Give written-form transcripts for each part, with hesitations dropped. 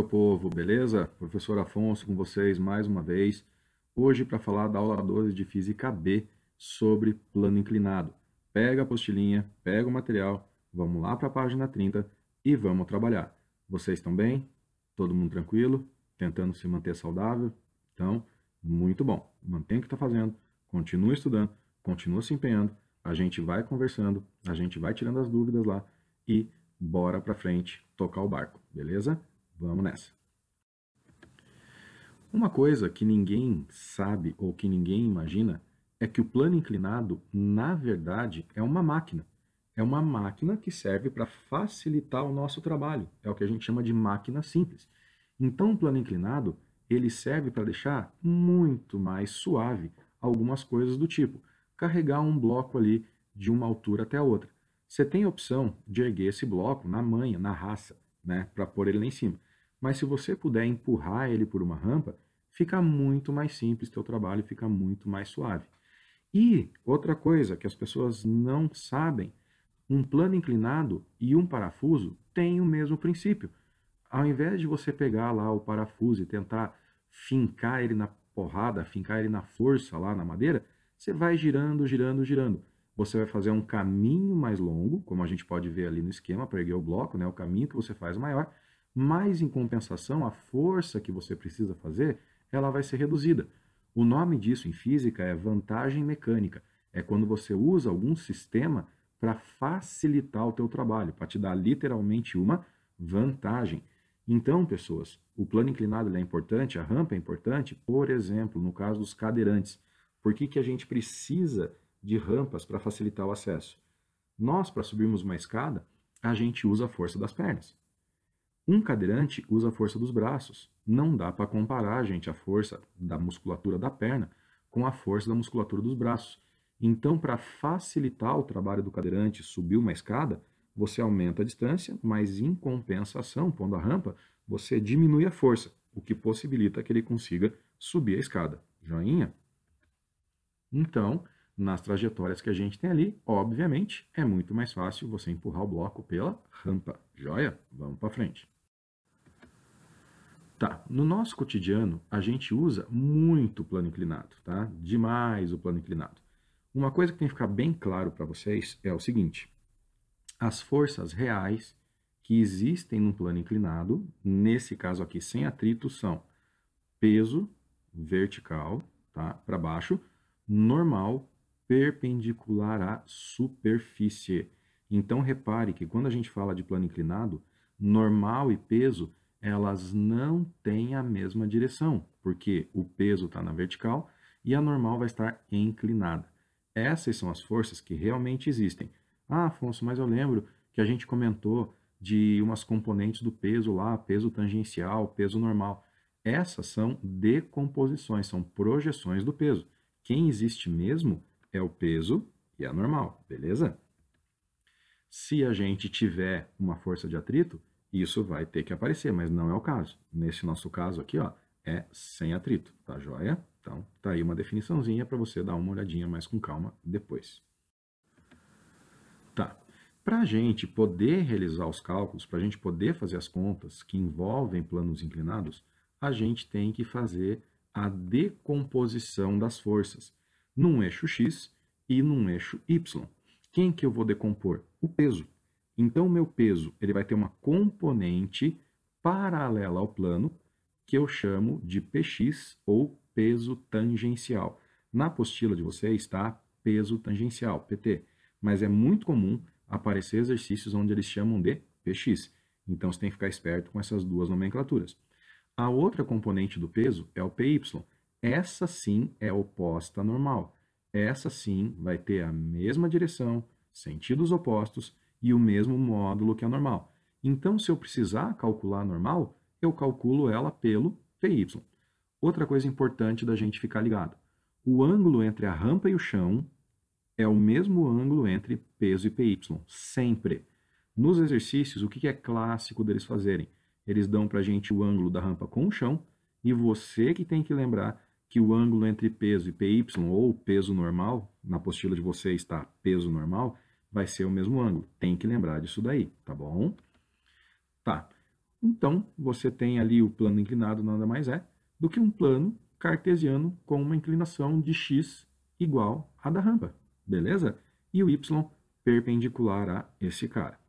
povo, beleza? Professor Afonso com vocês mais uma vez. Hoje para falar da aula 12 de Física B sobre plano inclinado. Pega a apostilinha, pega o material, vamos lá para a página 30 e vamos trabalhar. Vocês estão bem? Todo mundo tranquilo? Tentando se manter saudável? Então, muito bom. Mantenha o que está fazendo, continue estudando, continue se empenhando, a gente vai conversando, a gente vai tirando as dúvidas lá e bora para frente tocar o barco, beleza? Vamos nessa. Uma coisa que ninguém sabe ou que ninguém imagina é que o plano inclinado, na verdade, é uma máquina. É uma máquina que serve para facilitar o nosso trabalho. É o que a gente chama de máquina simples. Então, o plano inclinado, ele serve para deixar muito mais suave algumas coisas do tipo carregar um bloco ali de uma altura até a outra. Você tem a opção de erguer esse bloco na manha, na raça, né, para pôr ele lá em cima. Mas se você puder empurrar ele por uma rampa, fica muito mais simples teu trabalho, fica muito mais suave. E outra coisa que as pessoas não sabem, um plano inclinado e um parafuso têm o mesmo princípio. Ao invés de você pegar lá o parafuso e tentar fincar ele na porrada, fincar ele na força lá na madeira, você vai girando, girando, girando. Você vai fazer um caminho mais longo, como a gente pode ver ali no esquema para erguer o bloco, né? O caminho que você faz maior, mas em compensação, a força que você precisa fazer, ela vai ser reduzida. O nome disso em física é vantagem mecânica. É quando você usa algum sistema para facilitar o teu trabalho, para te dar literalmente uma vantagem. Então, pessoas, o plano inclinado é importante, a rampa é importante, por exemplo, no caso dos cadeirantes. Por que que a gente precisa de rampas para facilitar o acesso? Nós, para subirmos uma escada, a gente usa a força das pernas. Um cadeirante usa a força dos braços. Não dá para comparar, gente, a força da musculatura da perna com a força da musculatura dos braços. Então, para facilitar o trabalho do cadeirante subir uma escada, você aumenta a distância, mas em compensação, pondo a rampa, você diminui a força, o que possibilita que ele consiga subir a escada. Joinha? Então, nas trajetórias que a gente tem ali, obviamente, é muito mais fácil você empurrar o bloco pela rampa. Joia? Vamos para frente. Tá, no nosso cotidiano, a gente usa muito o plano inclinado, tá? Demais o plano inclinado. Uma coisa que tem que ficar bem claro para vocês é o seguinte: as forças reais que existem no plano inclinado, nesse caso aqui sem atrito, são peso vertical, tá, para baixo, normal, perpendicular à superfície. Então, repare que quando a gente fala de plano inclinado, normal e peso, elas não têm a mesma direção, porque o peso está na vertical e a normal vai estar inclinada. Essas são as forças que realmente existem. Ah, Afonso, mas eu lembro que a gente comentou de umas componentes do peso lá, peso tangencial, peso normal. Essas são decomposições, são projeções do peso. Quem existe mesmo é o peso e a normal, beleza? Se a gente tiver uma força de atrito, isso vai ter que aparecer, mas não é o caso. Nesse nosso caso aqui, ó, é sem atrito, tá joia? Então, tá aí uma definiçãozinha para você dar uma olhadinha mais com calma depois. Tá. Para a gente poder realizar os cálculos, para a gente poder fazer as contas que envolvem planos inclinados, a gente tem que fazer a decomposição das forças num eixo X e num eixo Y. Quem que eu vou decompor? O peso. Então, o meu peso ele vai ter uma componente paralela ao plano, que eu chamo de Px, ou peso tangencial. Na apostila de vocês está peso tangencial, PT, mas é muito comum aparecer exercícios onde eles chamam de Px. Então, você tem que ficar esperto com essas duas nomenclaturas. A outra componente do peso é o Py. Essa sim é oposta à normal. Essa sim vai ter a mesma direção, sentidos opostos e o mesmo módulo que a normal. Então, se eu precisar calcular a normal, eu calculo ela pelo Py. Outra coisa importante da gente ficar ligado: o ângulo entre a rampa e o chão é o mesmo ângulo entre peso e Py, sempre. Nos exercícios, o que é clássico deles fazerem? Eles dão para a gente o ângulo da rampa com o chão e você que tem que lembrar que o ângulo entre peso e Py, ou peso normal, na apostila de vocês está peso normal, vai ser o mesmo ângulo. Tem que lembrar disso daí, tá bom? Tá. Então, você tem ali o plano inclinado, nada mais é do que um plano cartesiano com uma inclinação de x igual à da rampa, beleza? E o y perpendicular a esse cara.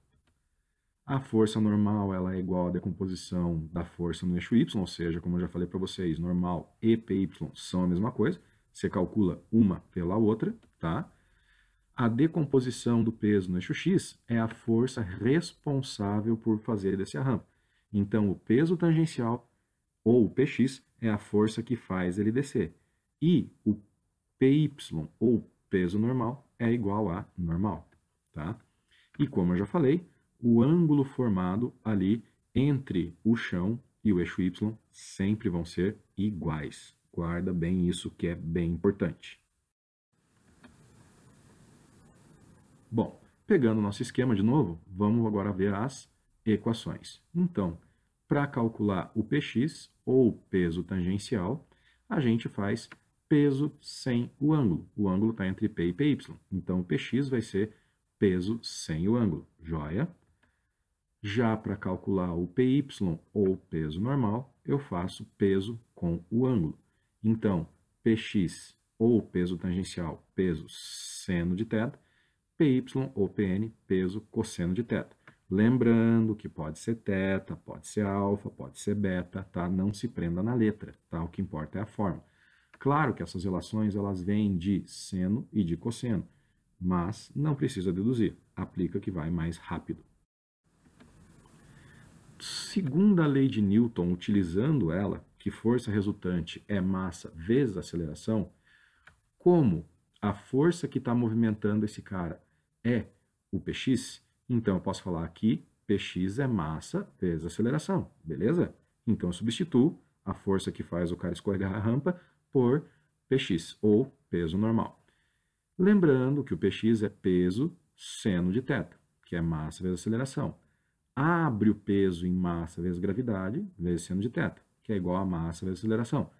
A força normal ela é igual à decomposição da força no eixo y, ou seja, como eu já falei para vocês, normal e py são a mesma coisa. Você calcula uma pela outra, tá? A decomposição do peso no eixo x é a força responsável por fazer esse arrampo. Então, o peso tangencial, ou o px, é a força que faz ele descer. E o py, ou peso normal, é igual a normal, tá? E como eu já falei, o ângulo formado ali entre o chão e o eixo y sempre vão ser iguais. Guarda bem isso que é bem importante. Bom, pegando o nosso esquema de novo, vamos agora ver as equações. Então, para calcular o px, ou peso tangencial, a gente faz peso sem o ângulo. O ângulo está entre p e py. Então, o px vai ser peso sem o ângulo. Joia? Já para calcular o py, ou peso normal, eu faço peso com o ângulo. Então, px, ou peso tangencial, peso seno de θ, py ou pn, peso cosseno de θ. Lembrando que pode ser θ, pode ser alfa, pode ser beta, tá? Não se prenda na letra, tá? O que importa é a forma. Claro que essas relações elas vêm de seno e de cosseno, mas não precisa deduzir, aplica que vai mais rápido. Segundo a lei de Newton, utilizando ela, que força resultante é massa vezes aceleração, como a força que está movimentando esse cara é o px, então eu posso falar aqui px é massa vezes aceleração, beleza? Então eu substituo a força que faz o cara escorregar a rampa por px, ou peso normal. Lembrando que o px é peso seno de θ, que é massa vezes aceleração. Abre o peso em massa vezes gravidade, vezes seno de θ, que é igual a massa vezes aceleração.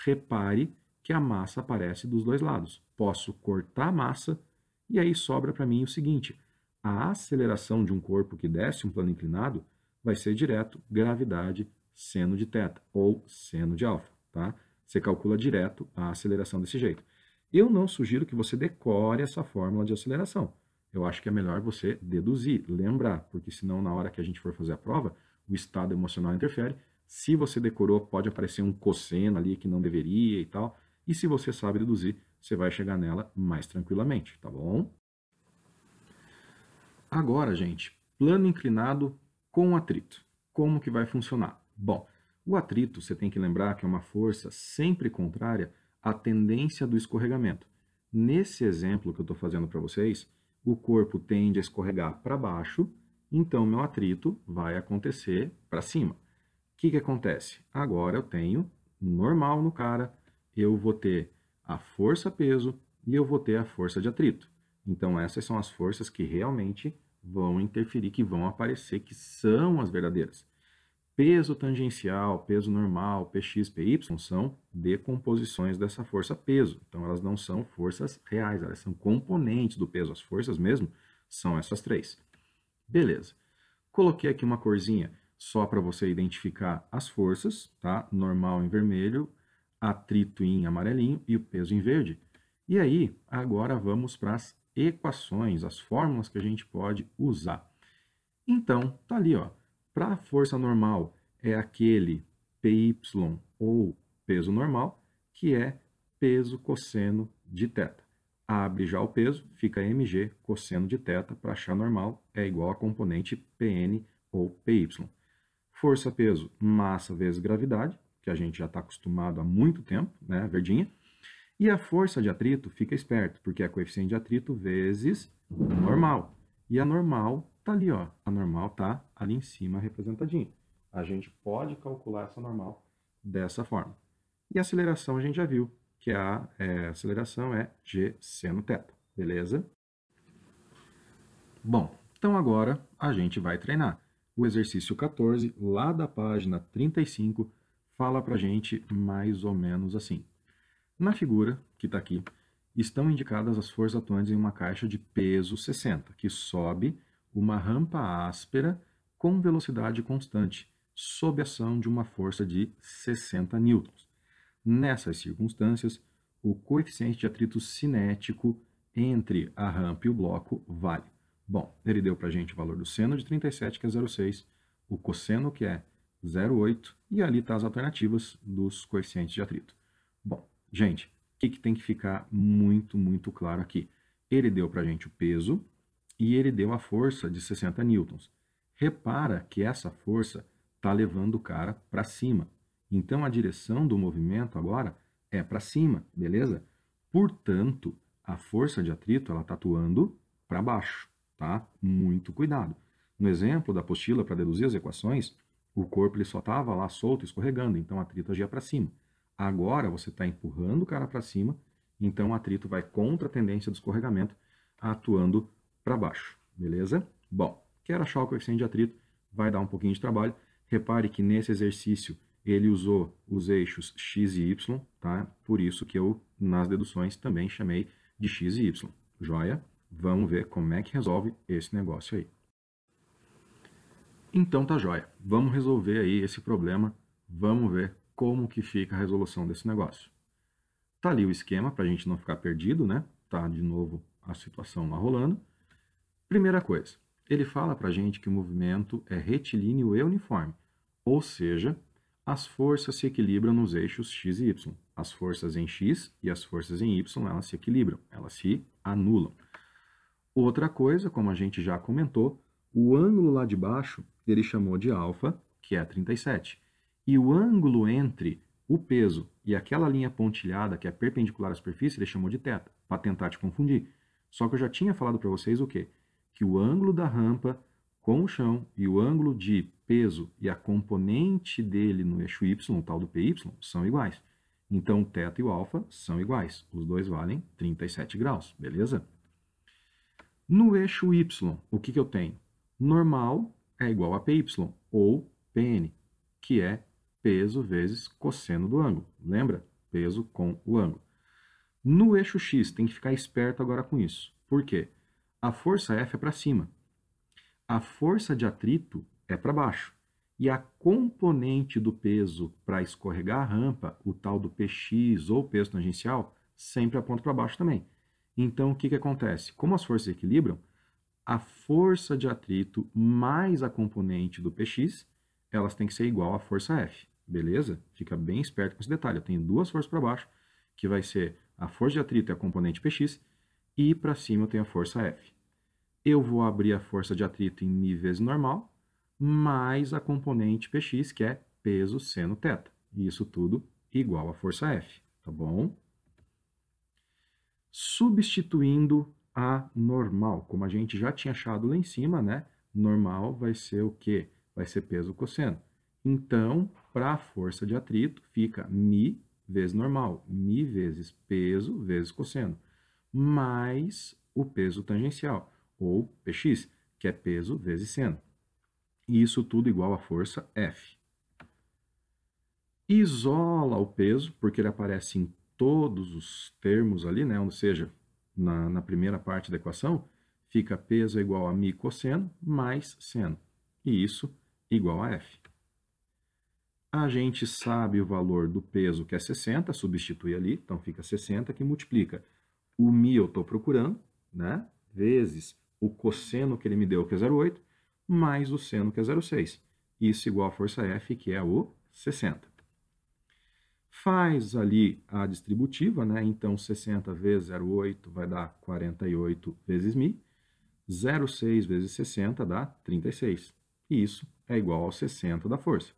Repare que a massa aparece dos dois lados. Posso cortar a massa e aí sobra para mim o seguinte: a aceleração de um corpo que desce um plano inclinado vai ser direto gravidade seno de θ, ou seno de alfa, tá? Você calcula direto a aceleração desse jeito. Eu não sugiro que você decore essa fórmula de aceleração. Eu acho que é melhor você deduzir, lembrar, porque senão na hora que a gente for fazer a prova, o estado emocional interfere. Se você decorou, pode aparecer um cosseno ali que não deveria e tal. E se você sabe deduzir, você vai chegar nela mais tranquilamente, tá bom? Agora, gente, plano inclinado com atrito. Como que vai funcionar? Bom, o atrito, você tem que lembrar que é uma força sempre contrária à tendência do escorregamento. Nesse exemplo que eu estou fazendo para vocês, o corpo tende a escorregar para baixo, então meu atrito vai acontecer para cima. O que acontece? Agora eu tenho normal no cara, eu vou ter a força-peso e eu vou ter a força de atrito. Então essas são as forças que realmente vão interferir, que vão aparecer, que são as verdadeiras. Peso tangencial, peso normal, Px, Py são decomposições dessa força peso. Então, elas não são forças reais, elas são componentes do peso. As forças mesmo são essas três. Beleza. Coloquei aqui uma corzinha só para você identificar as forças, tá? Normal em vermelho, atrito em amarelinho e o peso em verde. E aí, agora vamos para as equações, as fórmulas que a gente pode usar. Então, tá ali, ó. Para a força normal, é aquele Py, ou peso normal, que é peso cosseno de θ. Abre já o peso, fica mg cosseno de θ, para achar normal, é igual a componente Pn ou Py. Força-peso, massa vezes gravidade, que a gente já está acostumado há muito tempo, né, verdinha. E a força de atrito, fica esperto, porque é coeficiente de atrito vezes normal. E a normal está ali, ó. A normal está ali em cima representadinha. A gente pode calcular essa normal dessa forma. E a aceleração a gente já viu, que a aceleração é g seno θ, beleza? Bom, então agora a gente vai treinar. O exercício 14, lá da página 35, fala para a gente mais ou menos assim. Na figura, que está aqui, estão indicadas as forças atuantes em uma caixa de peso 60, que sobe uma rampa áspera com velocidade constante, sob a ação de uma força de 60 newtons. Nessas circunstâncias, o coeficiente de atrito cinético entre a rampa e o bloco vale. Bom, ele deu para a gente o valor do seno de 37, que é 0,6, o cosseno, que é 0,8, e ali está as alternativas dos coeficientes de atrito. Bom, gente, o que tem que ficar muito claro aqui? Ele deu para a gente o peso e ele deu a força de 60 newtons. Repara que essa força está levando o cara para cima. Então, a direção do movimento agora é para cima, beleza? Portanto, a força de atrito ela está atuando para baixo, tá? Muito cuidado. No exemplo da apostila, para deduzir as equações, o corpo ele só estava lá solto, escorregando, então o atrito agia para cima. Agora, você está empurrando o cara para cima, então o atrito vai contra a tendência do escorregamento, atuando para baixo, beleza? Bom, quero achar o coeficiente de atrito, vai dar um pouquinho de trabalho. Repare que nesse exercício ele usou os eixos x e y, tá? Por isso que eu, nas deduções, também chamei de x e y. Joia? Vamos ver como é que resolve esse negócio aí. Então tá joia. Vamos resolver aí esse problema. Vamos ver como que fica a resolução desse negócio. Tá ali o esquema para a gente não ficar perdido, né? Tá de novo a situação lá rolando. Primeira coisa, ele fala para a gente que o movimento é retilíneo e uniforme, ou seja, as forças se equilibram nos eixos x e y. As forças em x e as forças em y, elas se equilibram, elas se anulam. Outra coisa, como a gente já comentou, o ângulo lá de baixo, ele chamou de alfa, que é 37. E o ângulo entre o peso e aquela linha pontilhada, que é perpendicular à superfície, ele chamou de θ, para tentar te confundir. Só que eu já tinha falado para vocês o quê? Que o ângulo da rampa com o chão e o ângulo de peso e a componente dele no eixo y, o tal do PY, são iguais. Então, o θ e o alfa são iguais. Os dois valem 37 graus, beleza? No eixo y, o que eu tenho? Normal é igual a PY, ou PN, que é peso vezes cosseno do ângulo. Lembra? Peso com o ângulo. No eixo x, tem que ficar esperto agora com isso. Por quê? A força F é para cima. A força de atrito é para baixo. E a componente do peso para escorregar a rampa, o tal do Px ou peso tangencial, sempre aponta para baixo também. Então, o que acontece? Como as forças se equilibram, a força de atrito mais a componente do Px, elas têm que ser igual à força F. Beleza? Fica bem esperto com esse detalhe. Eu tenho duas forças para baixo, que vai ser a força de atrito e a componente Px, e para cima eu tenho a força F. Eu vou abrir a força de atrito em μ vezes normal, mais a componente Px, que é peso seno θ. Isso tudo igual à força F, tá bom? Substituindo a normal, como a gente já tinha achado lá em cima, né? Normal vai ser o quê? Vai ser peso cosseno. Então, para a força de atrito, fica μ vezes normal, μ vezes peso vezes cosseno, mais o peso tangencial, ou Px, que é peso vezes seno. E isso tudo igual à força F. Isola o peso, porque ele aparece em todos os termos ali, né? Ou seja, na primeira parte da equação, fica peso igual a μ cosseno mais seno. E isso igual a F. A gente sabe o valor do peso, que é 60, substitui ali, então fica 60, que multiplica o μ eu estou procurando, né? Vezes o cosseno que ele me deu, que é 0,8, mais o seno, que é 0,6. Isso igual a força F, que é o 60. Faz ali a distributiva, né? Então, 60 vezes 0,8 vai dar 48 vezes μ. 0,6 vezes 60 dá 36. E isso é igual ao 60 da força.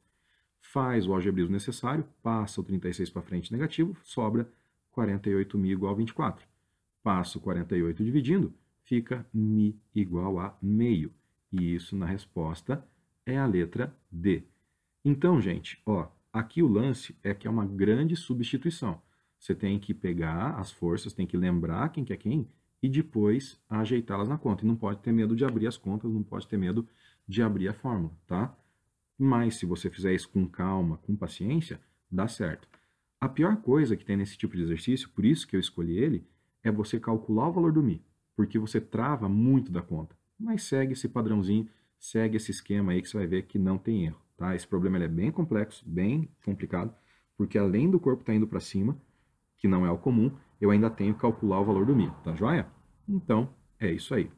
Faz o algebrismo necessário, passa o 36 para frente negativo, sobra 48μ igual a 24. Passa o 48 dividindo, fica μ igual a meio. E isso na resposta é a letra D. Então, gente, ó, aqui o lance é que é uma grande substituição. Você tem que pegar as forças, tem que lembrar quem que é quem e depois ajeitá-las na conta. E não pode ter medo de abrir as contas, não pode ter medo de abrir a fórmula, tá? Mas se você fizer isso com calma, com paciência, dá certo. A pior coisa que tem nesse tipo de exercício, por isso que eu escolhi ele, é você calcular o valor do μ, porque você trava muito da conta. Mas segue esse padrãozinho, segue esse esquema aí que você vai ver que não tem erro, tá? Esse problema ele é bem complexo, bem complicado, porque além do corpo estar indo para cima, que não é o comum, eu ainda tenho que calcular o valor do Mi, tá joia? Então, é isso aí.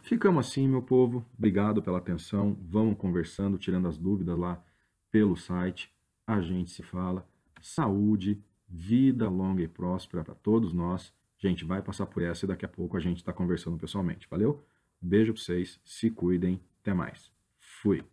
Ficamos assim, meu povo. Obrigado pela atenção. Vamos conversando, tirando as dúvidas lá pelo site. A gente se fala. Saúde, vida longa e próspera para todos nós. A gente vai passar por essa e daqui a pouco a gente está conversando pessoalmente. Valeu? Beijo para vocês. Se cuidem. Até mais. Fui.